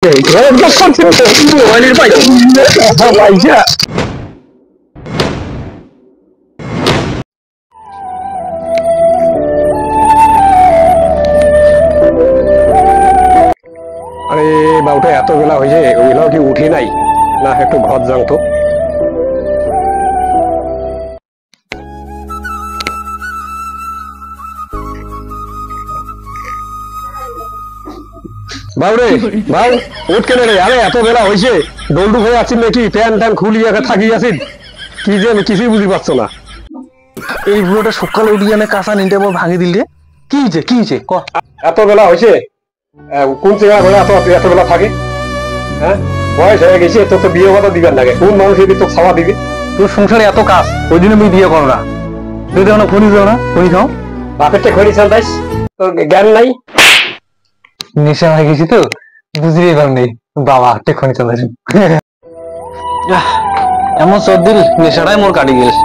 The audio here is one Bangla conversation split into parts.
মোবাইলের পয়সা আরে বাবুটা এত বেলা হয়েছে ওইগুলো কি উঠে নাই না একটু ঘর যাও তো বাবুরে ভাই উঠ কেন রে আরে এত বেলা হয়েছে ডোলডুক হয়ে আছি নাকি প্যান ট্যান খুলিয়ে থাকি আছি কি যে আমি কিছুই বুঝি পারছো না এই বুড়োটা সকালে উঠিয়ে আমি কাঁচা নিতে ভাঙি দিলে কি হয়েছে ক এত বেলা হয়েছে কোন চেহারা ঘরে এত বেলা থাকে হ্যাঁ বয়স হয়ে গেছে তোর তো বিয়ে কথা দিবেন লাগে কোন মানুষ এদিকে তোর খাওয়া দিবে তোর সংসারে এত কাজ ওই জন্য আমি বিয়ে করো না তুই দেখো না খনি যাও না খনি খাও বাপেরটা খনি চান্দাইস তোর জ্ঞান নাই নেশা হয়ে গেছি তো বুঝতেই পার নেই বাবা হাতে খনি চান্দাইছি এমন চোর দিল নেশাটাই মোর কাটি গেছে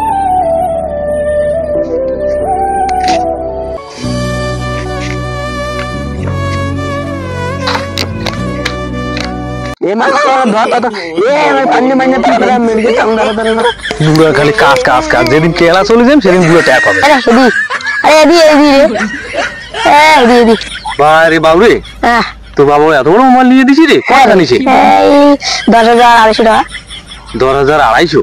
খালি কাজ কাজ কাজ যেদিন কেলা চলে যান সেদিন বুড়ো ট্যাপ হবে বারে বাবুরে তো বাবা এত বড় মোবাইল নিয়ে দিছি রে কত জানিস 10,250 টাকা 10,250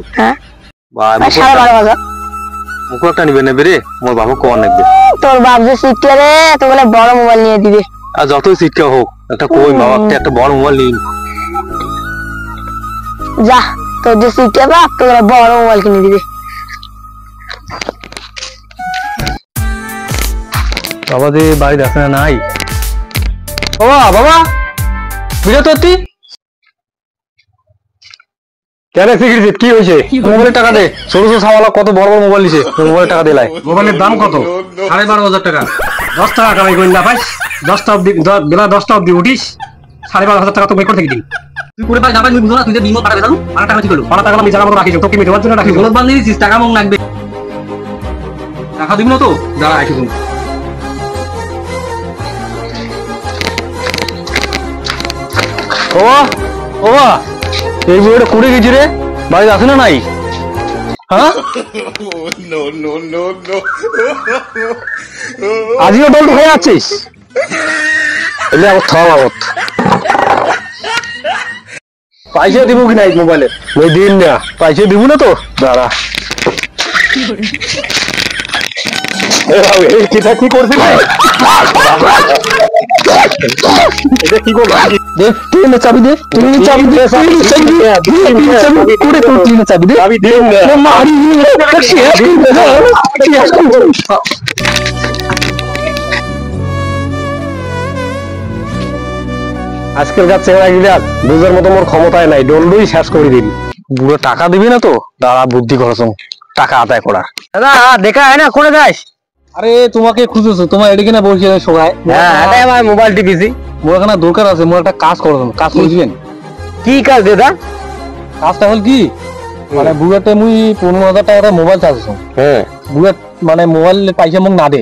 মুখ একটা নিবে নেবে রে মোর বাবা কম নেবে তোর বাপ যে সিটকে রে তো বলে বড় মোবাইল নিয়ে দিবে আর যতই সিটকা হোক একটা কই বাবা একটা বড় মোবাইল নিন যা তোর যে সিটকে বাপ তো বলে বড় মোবাইল কিনে দিবে বাবা যে বাড়ি দেখে না নাই বাবা বাবা বুঝা তো তুই কেন সিগারেট কি হয়েছে মোবাইলের টাকা দে ছোট ছোট সাওয়ালা কত বড় বড় মোবাইল নিছে মোবাইলের টাকা দিলাই মোবাইলের দাম কত 12,500 টাকা 10 টাকা কামাই করি না ভাই 10টা অবধি বেলা 10টা অবধি উঠিস 12,500 টাকা তো বের করে থেকে দিন তুই করে পাই না পাই বুঝো না তুই যে বিমো পাঠাবে জানো 12 টাকা কি করলো 12 টাকা আমি জানা মতো রাখিস তোকে মিটার জন্য রাখিস গোলক বান্ধি দিছিস টাকা মং লাগবে টাকা দিবি না তো দাঁড়া রাখিস বাবা বাবা এই বইটা কুড়ে গেছি রে বাড়িতে আছে না নাই হ্যাঁ আজিও ডোল হয়ে আছিস এলে আমার থামাবত পয়সা দিব কি নাই মোবাইলে ওই দিন না পয়সা দিব না তো দাঁড়া এটা কি করছিস এটা কি করবো দে তুই না চাবি দে তুই চাবি দে চাবি করে তো তুই না চাবি দে চাবি দে না মারি আজকালকার চেহারা গিলা বুঝার মতো মোর ক্ষমতায় নাই ডলডুই শেষ করে দিবি বুড়ো টাকা দিবি না তো দাঁড়া বুদ্ধি খরচ টাকা আদায় করার দাদা দেখা হয় না করে যাস আরে তোমাকে খুঁজেছো তোমার এদিকে না বসে সবাই হ্যাঁ এটাই আমার মোবাইল টিপিছি মোর এখানে দরকার আছে মোর একটা কাজ করো কাজ করে দিবেন কি কাজ দাদা কাজটা হল কি মানে বুড়াতে মুই 15,000 টাকা মোবাইল চাচ্ছি হ্যাঁ বুড়া মানে মোবাইল পয়সা মুখ না দে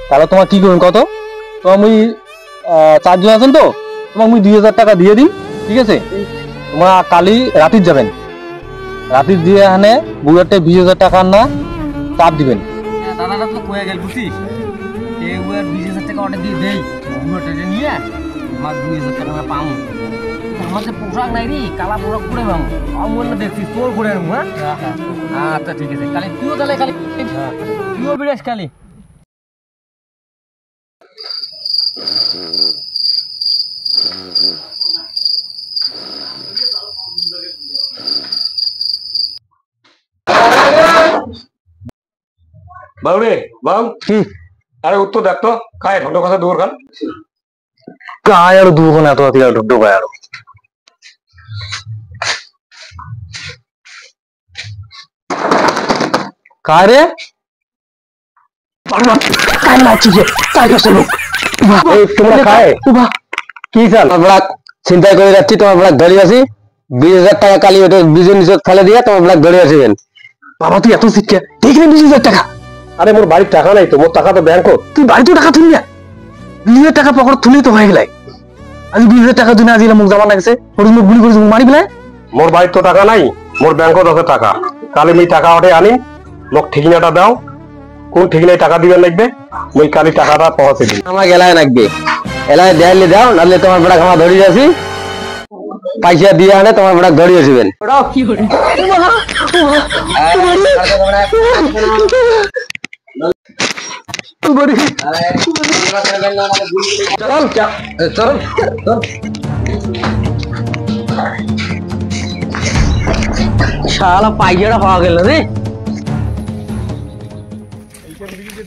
তাহলে তোমার কি করুন কত তোমার মুই 4 জন আছেন তো তোমার মুই 2,000 টাকা দিয়ে দিন ঠিক আছে তোমার কালি রাতির যাবেন রাতির দিয়ে এখানে বুড়াতে 20,000 টাকা না চাপ দিবেন দাদাটা তো কয়ে গেল বুঝছিস এই ওর 20,000 টাকা অর্ডার দিয়ে দেই বুড়োটা নিয়ে আমার 2,000 টাকা আমরা পাবো আমাদের পোশাক নাই রে কালা পোশাক পরে পাবো আমি বললে দেখছিস তোর করে আনবো হ্যাঁ আচ্ছা ঠিক আছে কালি তুইও তাহলে কালি তুইও বিরাস কালি বাবুরে বাবু কি আরে উত্তর দেখ তো খায় ঢন্ড কথা দূর খান কায় আর দুখন এত হাতি আর ঢুকঢুক আর কারে কান মারছিস তাই কাছে লোক এই তোমরা খায় কি চাল আমরা চিন্তা করে যাচ্ছি তোমার ব্লাক ধরে আছি 20,000 টাকা কালি ওটা বীজের নিচে ফেলে দিয়ে তোমার ব্লাক ধরে আসবেন বাবা তুই এত শিক্ষা দেখলে 20,000 টাকা আরে মোর বাড়ির টাকা নাই তো মোর টাকা তো ব্যাংক তুই বাড়িতে টাকা তুলি না নিজের টাকা পকেট তুলি তো হয়ে গেলাই আজি 20,000 টাকা দিনে আজি মোক যাবা লাগছে ওরে মোক গুলি করে মারি ফেলে মোর বাড়ির তো টাকা নাই, মোর ব্যাংকত আছে টাকা। কালি মুই টাকা ওঠে আনি, মোক ঠিকানাটা দাও, কোন ঠিকানায় টাকা দিবেন লাগবে, মুই কালি টাকাটা পৌঁছে দিই। আমার এলাকায় লাগবে, এলাকায় দেয়ালে দাও, নাহলে তোমার বেড়া খামা ধরে যাচ্ছি, পয়সা দিয়ে আনে তোমার বেড়া ধরে আসবেন। শালা পাইজাটা পাওয়া গেল রে।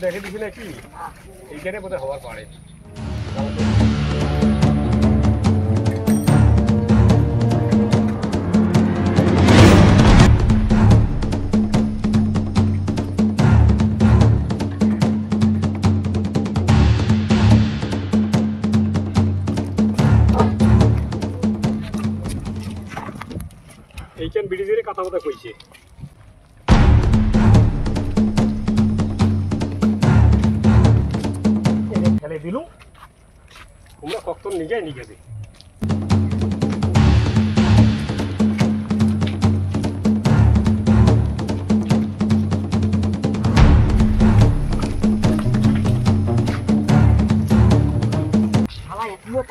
দেখে দিবি নাকি এইখানে বোধহয় হওয়ার পারে। এইখান ব্রিজের কথা কথা কইছে। ফেলে দিলু, তোমরা কত নিগে নিগে দে।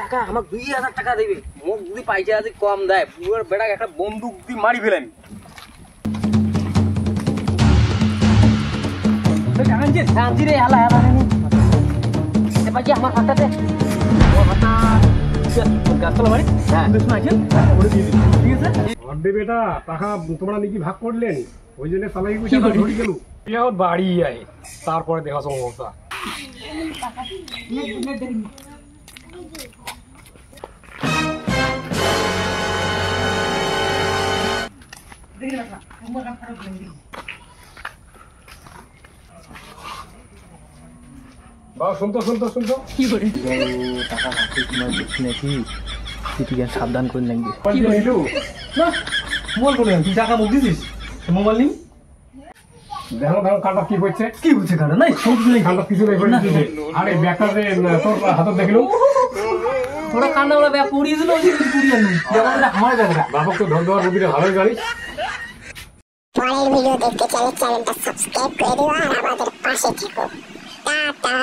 টাকা আমাকে 2,000 টাকা দিবে, মোক যদি পয়সা যদি কম দেয় পুরো বেড়া একটা বন্দুক দিয়ে মারি ফেলেন। শান্তি রে হালা হালা পাইছি আমার হাতাতে গাছতলা বাড়ি ঠিক আছে বেটা টাকা তোমরা নাকি ভাগ করলেন, ওই জন্য সালাই ধরে গেল বাড়ি আয়, তারপরে দেখা সমস্যা। সাবধান করে লাগবে টাকা মুখ দিছিস মোবাইল নিন দেখো দেখো কাটা কি হচ্ছে, কি বুঝছে কারণ নাই কাটা কিছু নেই। আরে ব্যাগটা যে তোর হাতত দেখিলো थोड़ा कांदा वाला बैग पूरी दिलो जी पूरी आनी जगह ना हमारे जगह বাপক তো ধর দেওয়ার বুদ্ধিটা ভালোই জানিস। পরের ভিডিও দেখতে চাইলে চ্যানেলটা সাবস্ক্রাইব করে দিও আর আমাদের পাশে থেকো। টাটা।